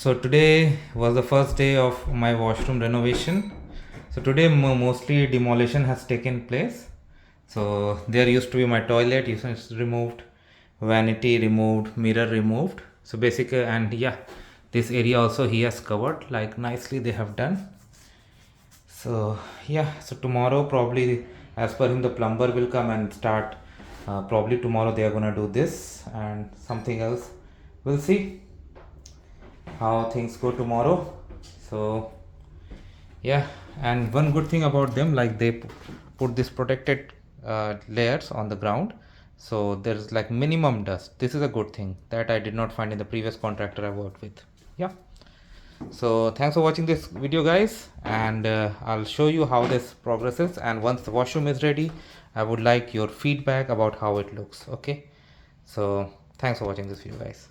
So today was the first day of my washroom renovation. So today mostly demolition has taken place. So there used to be my toilet, it's removed, vanity removed, mirror removed. So basically, and yeah, this area also he has covered like nicely they have done. So yeah, so tomorrow probably as per him the plumber will come and start. Probably tomorrow they are gonna do this and something else. We'll see how things go tomorrow. So yeah, and one good thing about them, like they put this protected layers on the ground, so there's like minimum dust. This is a good thing that I did not find in the previous contractor I worked with. Yeah, so thanks for watching this video guys, and I'll show you how this progresses, and once the washroom is ready I would like your feedback about how it looks. Okay, so thanks for watching this video guys.